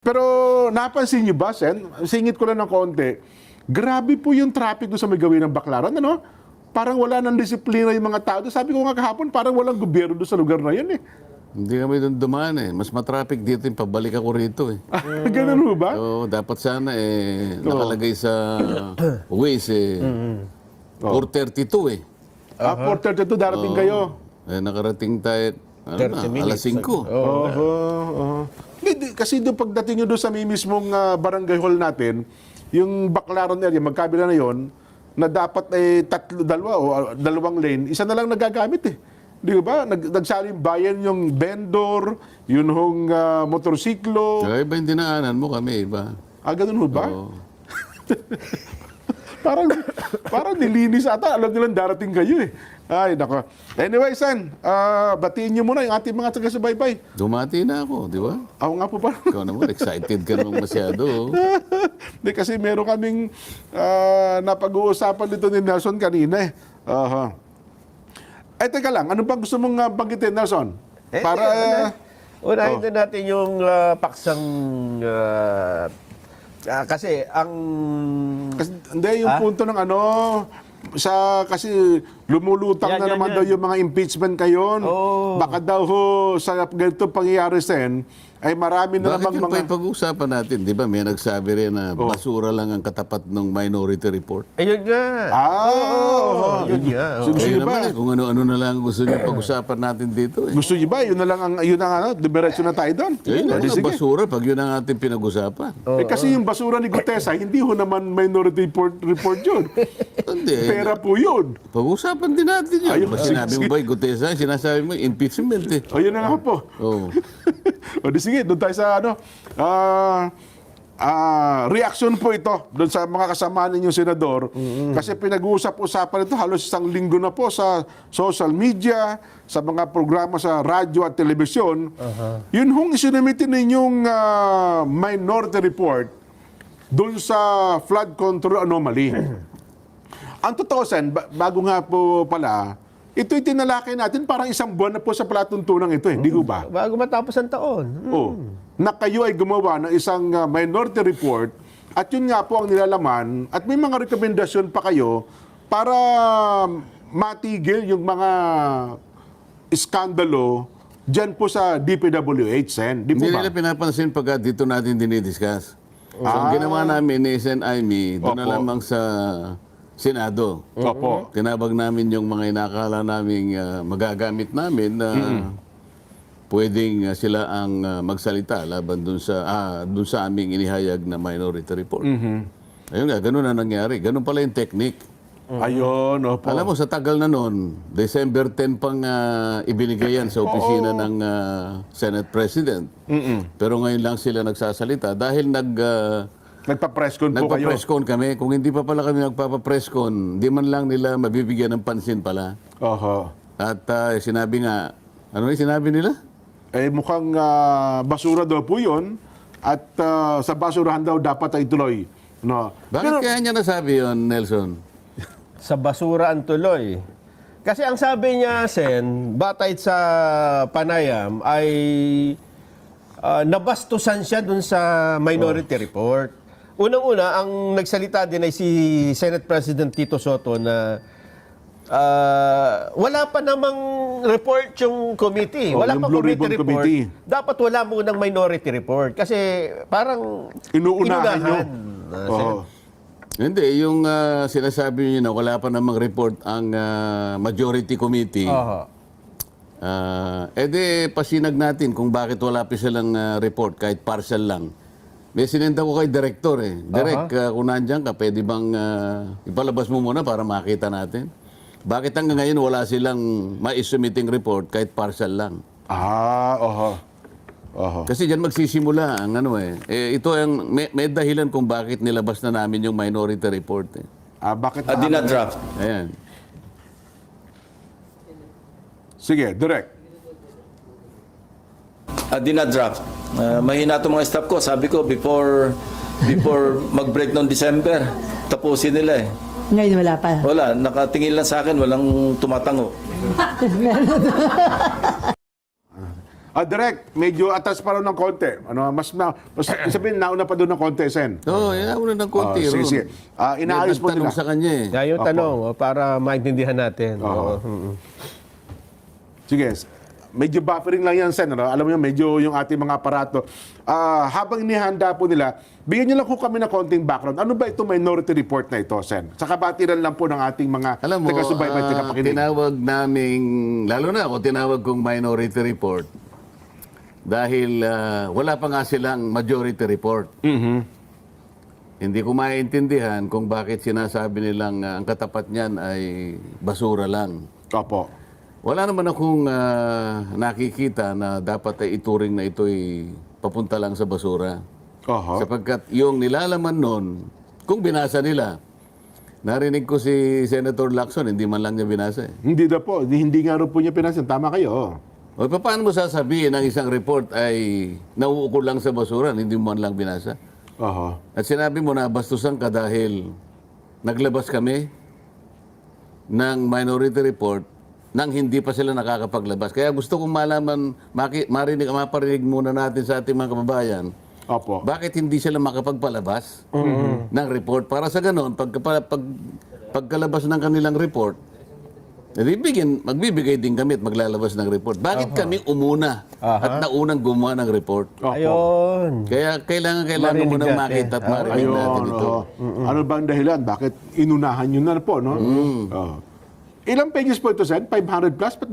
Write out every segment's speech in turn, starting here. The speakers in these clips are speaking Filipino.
Pero napansin niyo ba, Sen? Singit ko lang ng konti. Grabe po yung traffic doon sa may gawin ng Baclaran, ano? Parang wala ng disiplina yung mga tao doon. Sabi ko nga kahapon, parang walang gobyerno doon sa lugar na yun eh. Hindi kami doon dumaan eh. Mas matraffic dito yung pabalik ako rito eh. Ganun ho ba? So, dapat sana nakalagay sa Waze eh. 4:32 eh. 4:32 darating kayo. Nakarating tayo, 30 alas 5. Kasi doon pagdating nyo doon sa may mismong barangay hall natin, yung Baclaran area, magkabila na yon, na dapat ay dalawa o dalawang lane, isa na lang nagagamit eh. Di ba? Nagsali yung bayan yung vendor, yun hong motorsiklo. Kaya iba yung dinaanan mo kami, iba. Ganun ho ba? Oo. parang nilinis ata. Alam nilang darating kayo eh. Ay, nako. Anyway, San, batiin niyo muna yung ating mga taga-subaybay. Dumati na ako, di ba? Ako nga po pa. Ikaw naman, excited ka naman masyado. Hindi, kasi meron kaming napag-uusapan dito ni Nelson kanina eh. Teka lang, ano ba gusto mong banggitin, Nelson? Unahin na natin yung paksang... kasi ang... Hindi, yung punto ng ano, kasi lumulutang na naman daw yung mga impeachment kayon. Baka daw ho, sa ganito pangyayari sen, ay marami na Bakit namang yung pag-uusapan natin, di ba? May nagsabi rin na basura lang ang katapat ng Minority Report. Ayun nga. Yun nga. Gusto Ayun niyo ba? naman kung ano-ano na lang gusto niyo pag-usapan natin dito eh. Gusto niyo ba? Yun na lang ang, diretso na tayo doon. Ayun lang ang Sige. basura pag yun ang ating pinag-usapan. Kasi yung basura ni Gutesa, hindi ho naman Minority Report yun. Hindi. Pera po yun. Pag-usapan din natin yun. Ayun, Sinabi mo ba yung Gutesa? Sinasabi mo impeachment eh. O, yun na nga po. Oo. O di sige, doon tayo sa ano, reaction po ito doon sa mga kasama ninyong senador. Kasi pinag-uusap-usapan ito halos isang linggo na po sa social media, sa mga programa sa radyo at telebisyon. Yun hong isinamitin ninyong minority report doon sa flood control anomaly. Ang totoo, Sen, bago nga po pala, ito'y tinalakay natin parang isang buwan na po sa palatuntunan ito eh, di ko ba? Bago matapos ang taon. Na kayo ay gumawa ng isang minority report at yun nga po ang nilalaman at may mga rekomendasyon pa kayo para matigil yung mga iskandalo dyan po sa DPWH, Sen. Di po Hindi ba? nila pinapansin pag dito natin dinidiscuss. So, ang ginawa namin ni SNIME, doon na Opo. lamang sa Senado. Opo. Tinabag namin yung mga inakala naming magagamit namin na pwedeng sila ang magsalita laban dun sa aming inihayag na minority report. Ayun nga, ganun na nangyari. Ganun pala yung technique. Ayun, opo. Alam mo, sa tagal na noon, December 10 pang ibinigay yan sa opisina ng Senate President. Pero ngayon lang sila nagsasalita dahil Nagpa-presscon po kayo. nagpa-presscon kami. Kung hindi pa pala kami nagpapa-presscon, di man lang nila mabibigyan ng pansin pala. Oho. At sinabi nga, ano yung sinabi nila? Mukhang basura daw po yun at sa basurahan daw dapat ay tuloy. No. Bakit kaya niya nasabi yun, Nelson? Sa basura ang tuloy. Kasi ang sabi niya, Sen, batay sa panayam, ay nabastusan siya dun sa minority report. Unang-una, ang nagsalita din ay si Senate President Tito Soto na wala pa namang report yung committee. Wala yung pa Blue committee Ribbon report. Committee. Dapat wala munang minority report. Kasi parang Inuunahan nyo. Oo. Hindi, yung sinasabi niyo na wala pa namang report ang majority committee. Edi pasinag natin kung bakit wala pa silang report kahit partial lang. May sinenda ko kay director eh. Direk, kung nandiyan ka, pwede bang ipalabas mo muna para makita natin? Bakit hanggang ngayon wala silang ma-submitting report kahit partial lang? Oho. Kasi diyan magsisimula ang ano eh. Ito ang may dahilan kung bakit nilabas na namin yung minority report eh. Bakit? Dina-draft. Ayan. Sige, direct. Dina-draft. Mahina itong mga staff ko. Sabi ko, before mag-break noong December, tapusin nila eh. Ngayon wala pa. Wala, nakatingin lang sa akin, walang tumatango. Direct, medyo atas pa rin ng konti. Sabihin, nauna pa doon ng konti, Sen. Oo, inauna ng konti. Sige, Ron. sige. Inaayos po Tanong nila. sa kanya eh. Yan yung tanong, para maintindihan natin. Oo. Sige, medyo buffering lang yan, Sen. Ano? Alam mo yun, medyo yung ating mga aparato. Habang inihanda po nila, bigyan nyo lang po kami ng konting background. Ano ba itong minority report na ito, Sen? Sa kabatiran lang po ng ating mga Alam mo, taga-subaybay, taga-pakinig. tinawag naming, lalo na ako, tinawag kong minority report dahil wala pa nga silang majority report. Hindi ko maintindihan kung bakit sinasabi nilang ang katapat niyan ay basura lang. Opo. Wala naman akong nakikita na dapat ay ituring na ito'y papunta lang sa basura. Oho. Sapagkat yung nilalaman nun, kung binasa nila, narinig ko si Senator Lacson, hindi man lang niya binasa eh. Hindi na po. Hindi nga rin po niya pinasin. Tama kayo. O paano mo sasabihin ang isang report ay nauukol lang sa basura, hindi mo man lang binasa? Oho. At sinabi mo na bastusan ka dahil naglabas kami ng minority report nang hindi pa sila nakakapaglabas. Kaya gusto kong malaman, maparinig muna natin sa ating mga kababayan, Opo. bakit hindi sila makapagpalabas ng report? Para sa ganon, pagkalabas ng kanilang report, magbibigay din kami at maglalabas ng report. Bakit kami umuna at naunang gumawa ng report? Opo. Ayun. Kaya kailangan Marinig mo nang natin. makita at marinig natin Ayun. ito. Ano ba ang dahilan? Bakit inunahan nyo na po, no? Oo. Ilang pages po ito, Sen? 500 plus? Ba't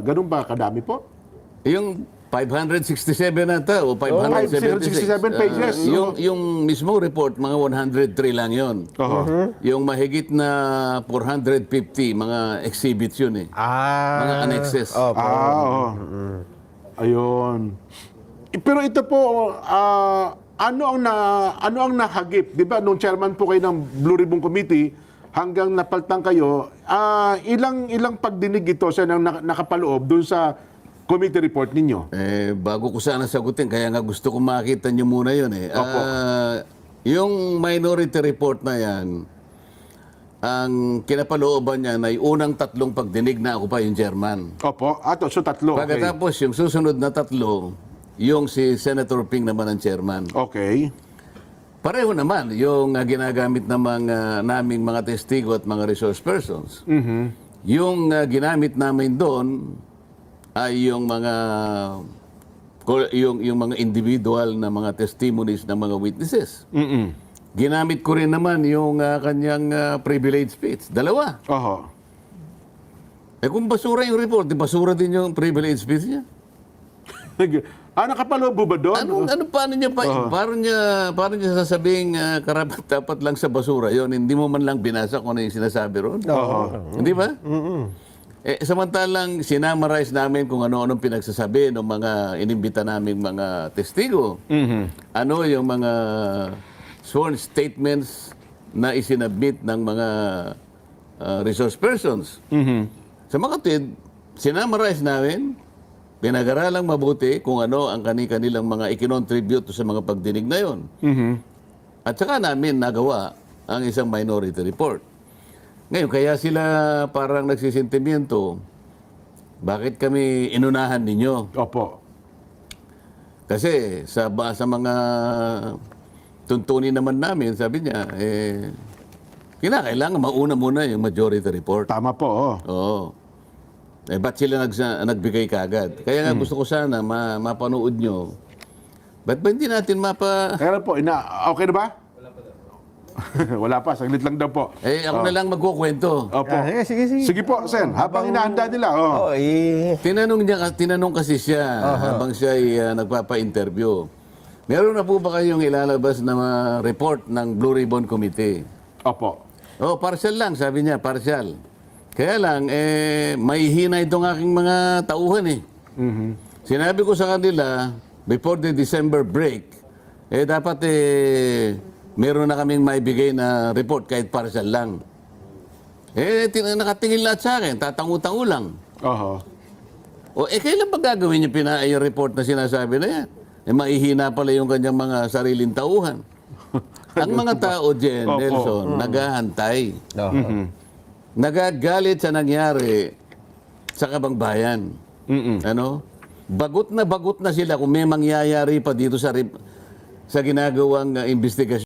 ganun ba kadami po? Yung 567 nata o 576. 567 pages. Yung mismo report, mga 103 lang yon. Oho. Yung mahigit na 450, mga exhibits yun eh. Mga annexes. Opo. Oo. Ayun. Pero ito po, ano ang nahagip? Di ba, nung chairman po kayo ng Blue Ribbon Committee, hanggang napaltang kayo, ilang pagdinig ito sa nakapaloob dun sa committee report ninyo? Bago ko sana sagutin, kaya nga gusto ko makita nyo muna yun eh. Opo. Yung minority report na yan, ang kinapalooban niya ay unang 3 pagdinig na ako pa yung chairman. Opo. So tatlo. Okay. Pagkatapos yung susunod na 3, yung si Senator Ping naman ang chairman. Okay. Pareho naman yung ginagamit ng naming mga testigo at mga resource persons. Yung ginamit namin doon ay yung mga individual na mga testimonies ng mga witnesses. Ginamit ko rin naman yung kanyang privilege speech. 2. Oho. Kung basura yung report, di basura din yung privilege speech niya. Nakapaloob ba doon? Paano niya paano niya sasabing karapat dapat lang sa basura yon? Hindi mo man lang binasa kung ano yung sinasabi ron. Hindi ba? Samantalang sinamarize namin kung ano-anong pinagsasabi ng mga inimbita naming mga testigo. Ano yung mga sworn statements na isinabit ng mga resource persons. Sa mga tid, sinamarize namin, pinag-aralang mabuti kung ano ang kanilang mga ikinontribute sa mga pagdinig na yon. At saka namin nagawa ang isang minority report. Ngayon, kaya sila parang nagsisentimiento, bakit kami inunahan ninyo? Opo. Kasi sa mga tuntunin naman namin, sabi niya, kinakailangan mauna muna yung majority report. Tama po. Oo. Ba't sila nagbigay kagad? Kaya nga gusto ko sana mapanood nyo. Ba't ba hindi natin Kaya po, okay na ba? Wala pa, saglit lang daw po. ako na lang magkukwento. Opo. Sige. Sige po, Sen. Habang inaanda nila. Tinanong kasi siya habang siya ay nagpapa-interview. Meron na po ba kayong ilalabas na report ng Blue Ribbon Committee? Opo. Partial lang, sabi niya, partial. Kaya lang, may hina itong aking mga tauhan eh. Sinabi ko sa kanila, before the December break, dapat meron na kaming maibigay na report kahit partial lang. Nakatingin lahat sa akin, tatangu-tangu lang. Oho. Kailan ba gagawin yung report na sinasabi na yan? Maihina pala yung kanyang mga sariling tauhan. Ang mga tao, Jen, Opo. Nelson, naghahantay. Nagagalit sa nangyari sa kabangbayan. Ano? bagot na sila kung may mangyayari pa dito sa ginagawang investigasyon.